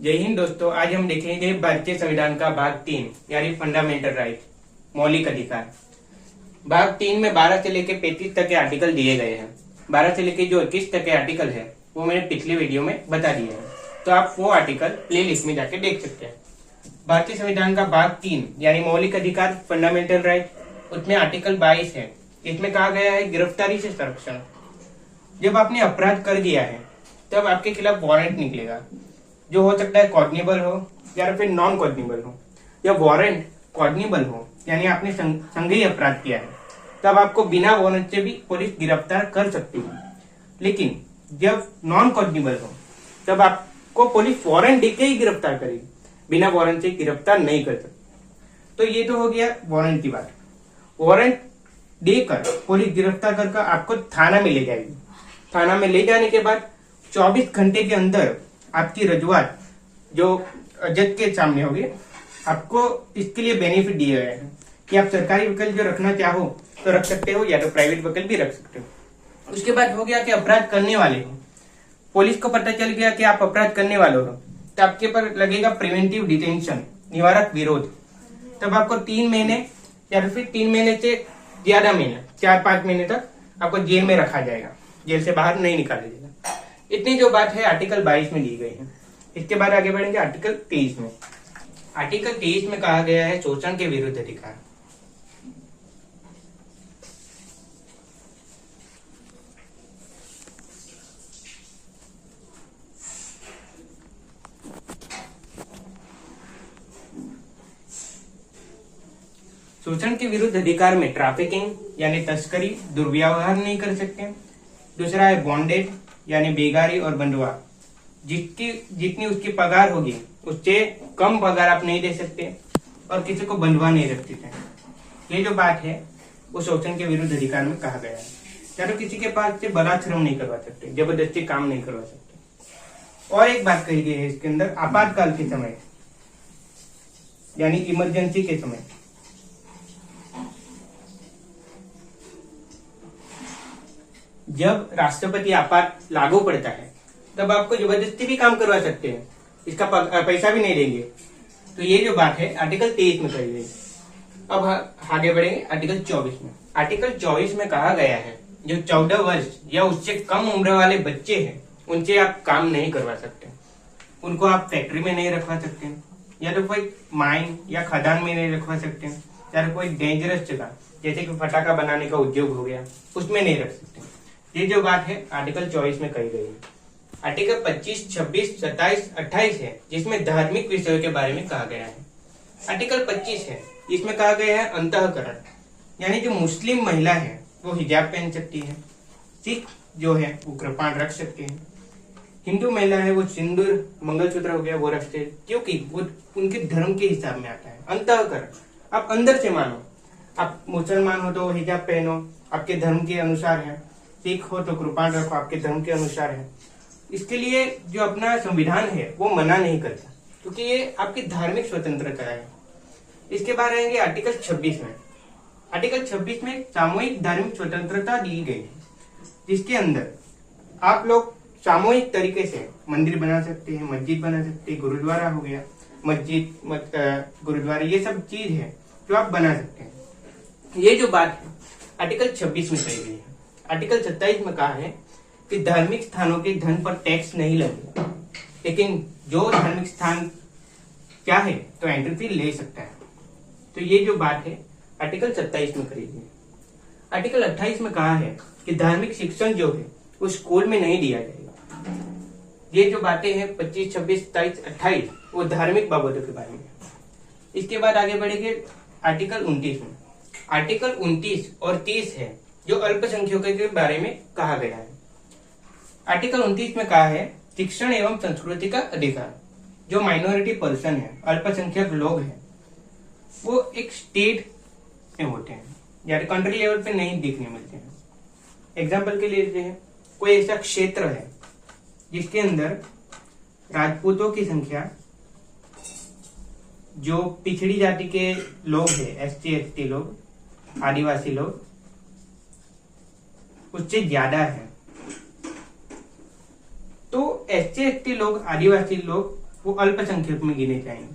जय हिंद दोस्तों, आज हम देखेंगे भारतीय संविधान का भाग 3 यानी फंडामेंटल राइट, मौलिक अधिकार। भाग 3 में 12 से लेकर 35 तक के आर्टिकल दिए गए हैं। 12 से लेकर जो 21 तक के आर्टिकल है वो मैंने पिछले वीडियो में बता दिए हैं, तो आप वो आर्टिकल प्ले लिस्ट में जाके देख सकते हैं। भारतीय संविधान का भाग 3 यानी मौलिक अधिकार, फंडामेंटल राइट, उसमें आर्टिकल 22 है। इसमें कहा गया है गिरफ्तारी से संरक्षण। जब आपने अपराध कर दिया है तब आपके खिलाफ वारंट निकलेगा, जो हो सकता है कॉग्निबल हो या फिर नॉन कॉग्निबल हो। या वारंट कॉग्निबल हो यानी आपने संज्ञेय अपराध किया है, तब आपको बिना वारंट से भी पुलिस गिरफ्तार कर सकती है। लेकिन जब नॉन कॉग्निबल हो तब आपको पुलिस वारंट देके ही गिरफ्तार करेगी, बिना वारंट से गिरफ्तार नहीं कर सकती। तो ये तो हो गया वारंट की बात। वारंट देकर पुलिस गिरफ्तार कर आपको थाना में ले जाएगी। थाना में ले जाने के बाद 24 घंटे के अंदर आपकी रजुआत जो जज के सामने होगी। आपको इसके लिए बेनिफिट दिए गए हैं कि आप सरकारी वकील जो रखना चाहो तो रख सकते हो, या तो प्राइवेट वकील भी रख सकते हो। उसके बाद हो गया कि अपराध करने वाले हो, पुलिस को पता चल गया कि आप अपराध करने वाले हो, तो आपके पर लगेगा प्रिवेंटिव डिटेंशन, निवारक विरोध। तब आपको 3 महीने या फिर 3 महीने से ज्यादा महीने, 4-5 महीने तक आपको जेल में रखा जाएगा, जेल से बाहर नहीं निकाला जाएगा। इतनी जो बात है आर्टिकल 22 में दी गई है। इसके बाद आगे बढ़ेंगे आर्टिकल 23 में। आर्टिकल 23 में कहा गया है शोषण के विरुद्ध अधिकार। शोषण के विरुद्ध अधिकार में ट्रैफिकिंग यानी तस्करी, दुर्व्यवहार नहीं कर सकते। दूसरा है बॉन्डेड यानी बेगारी और बंधुआ, जितनी उसकी पगार होगी उससे कम पगार आप नहीं दे सकते और किसी को बंधुआ नहीं रख सकते। ये जो बात है वो शोषण के विरुद्ध अधिकार में कहा गया है। या तो किसी के पास से बलात्कार नहीं करवा सकते, जबरदस्ती काम नहीं करवा सकते। और एक बात कही गई है इसके अंदर, आपातकाल के समय यानी इमरजेंसी के समय जब राष्ट्रपति आपात लागू पड़ता है तब आपको जबरदस्ती भी काम करवा सकते हैं, इसका पैसा भी नहीं देंगे। तो ये जो बात है आर्टिकल 23 में कही गई। अब आगे बढ़ेंगे आर्टिकल 24 में। आर्टिकल 24 में कहा गया है जो 14 वर्ष या उससे कम उम्र वाले बच्चे हैं उनसे आप काम नहीं करवा सकते। उनको आप फैक्ट्री में नहीं रखवा सकते, या तो कोई माइन या खदान में नहीं रखवा सकते, या तो कोई डेंजरस जगह जैसे कि फटाखा बनाने का उद्योग हो गया उसमें नहीं रख सकते। ये जो बात है आर्टिकल 24 में कही गई है। आर्टिकल 25, 26, 27, 28 है जिसमें धार्मिक विषयों के बारे में कहा गया है। आर्टिकल 25 है, इसमें कहा गया है अंतःकरण यानी जो मुस्लिम महिला है वो हिजाब पहन सकती है, सिख जो है वो कृपाण रख सकते हैं, हिंदू महिला है वो सिंदूर, मंगलसूत्र हो गया वो रखते हैं, क्योंकि वो उनके धर्म के हिसाब में आता है। अंतःकरण आप अंदर से मानो, आप मुसलमान हो तो हिजाब पहनो, आपके धर्म के अनुसार है, सिख हो तो कृपाण रखो, आपके धर्म के अनुसार है। इसके लिए जो अपना संविधान है वो मना नहीं करता, क्योंकि ये आपकी धार्मिक स्वतंत्रता है। इसके बाद रहेंगे आर्टिकल 26 में। आर्टिकल 26 में सामूहिक धार्मिक स्वतंत्रता दी गई है, जिसके अंदर आप लोग सामूहिक तरीके से मंदिर बना सकते हैं, मस्जिद बना सकते हैं, गुरुद्वारा हो गया, मस्जिद गुरुद्वारा, ये सब चीज है जो आप बना सकते हैं। ये जो बात है आर्टिकल 26 में कही गई है। आर्टिकल 27 में कहा है कि धार्मिक स्थानों के धन पर टैक्स नहीं लगेगा, लेकिन जो धार्मिक स्थान चाहे तो एंट्री फी ले सकता है। तो ये जो बात है आर्टिकल 27 में कही गई है। आर्टिकल 28 में कहा है कि धार्मिक शिक्षण जो है वो स्कूल में नहीं दिया जाएगा। ये जो बातें हैं 25, 26, 27, 28 वो धार्मिक बाबतों के बारे में। इसके बाद आगे बढ़ेंगे आर्टिकल 29 में। आर्टिकल 29 और 30 है जो अल्पसंख्यकों के बारे में कहा गया है। आर्टिकल 29 में कहा है शिक्षण एवं संस्कृति का अधिकार। जो माइनॉरिटी पर्सन है, अल्पसंख्यक लोग हैं, वो एक स्टेट में होते हैं या कंट्री लेवल पे नहीं देखने मिलते हैं। एग्जाम्पल के लिए लेते हैं, कोई ऐसा क्षेत्र है जिसके अंदर राजपूतों की संख्या, जो पिछड़ी जाति के लोग हैं, SC ST लोग, आदिवासी लोग, उससे ज्यादा है। तो SC ST लोग, आदिवासी लोग वो अल्पसंख्यक में गिने जाएंगे,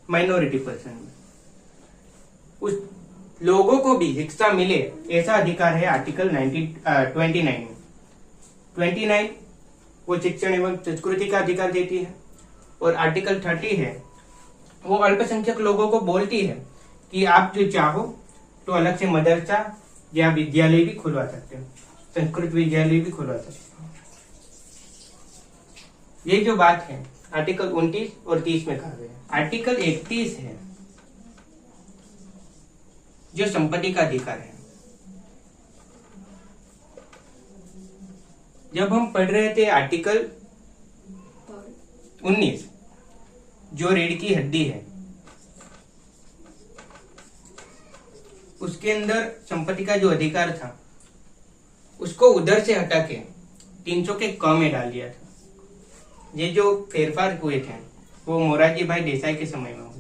माइनॉरिटी पर्सन में। उस लोगों को भी शिक्षा मिले ऐसा अधिकार है आर्टिकल 29 में। 29 वो शिक्षण एवं संस्कृति का अधिकार देती है, और आर्टिकल 30 है वो अल्पसंख्यक लोगों को बोलती है कि आप जो चाहो तो अलग से मदरसा या विद्यालय भी खुलवा सकते हो, संस्कृत विद्यालय भी खुलवा सकते हो। ये जो बात है आर्टिकल 29 और 30 में कहा गया है। आर्टिकल 31 है जो संपत्ति का अधिकार है। जब हम पढ़ रहे थे आर्टिकल 19 जो रीढ़ की हड्डी है, उसके अंदर संपत्ति का जो अधिकार था उसको उधर से हटा के 300 के क में डाल दिया था। ये जो फेरफार हुए थे वो मोरारजी भाई देसाई के समय में हुए।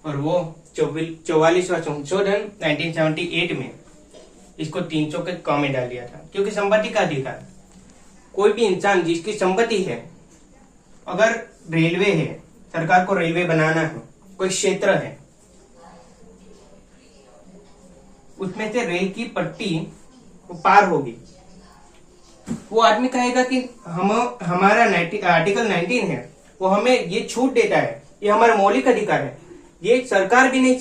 और वो 44वां संशोधन 1978 में इसको 300 के क में डाल दिया था, क्योंकि संपत्ति का अधिकार, कोई भी इंसान जिसकी संपत्ति है, अगर रेलवे है, सरकार को रेलवे बनाना है, कोई क्षेत्र है, उसमें से रेल की पट्टी वो पार होगी, वो आदमी कहेगा कि हमारा आर्टिकल 19 है वो हमें ये छूट देता है, ये हमारा मौलिक अधिकार है, ये सरकार भी नहीं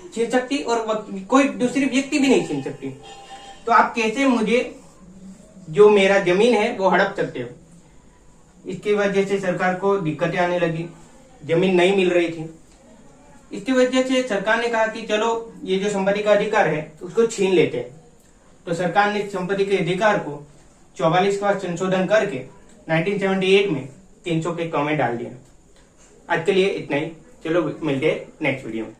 छीन सकती और कोई दूसरी व्यक्ति भी नहीं छीन सकती। तो आप कैसे मुझे जो मेरा जमीन है वो हड़प सकते हो? इसकी वजह से सरकार को दिक्कतें आने लगी, जमीन नहीं मिल रही थी। इसकी वजह से सरकार ने कहा कि चलो ये जो संपत्ति का अधिकार है उसको छीन लेते हैं। तो सरकार ने संपत्ति के अधिकार को 44वां संशोधन करके 1978 में 300 के क में डाल दिया। आज के लिए इतना ही, चलो मिलते हैं नेक्स्ट वीडियो में।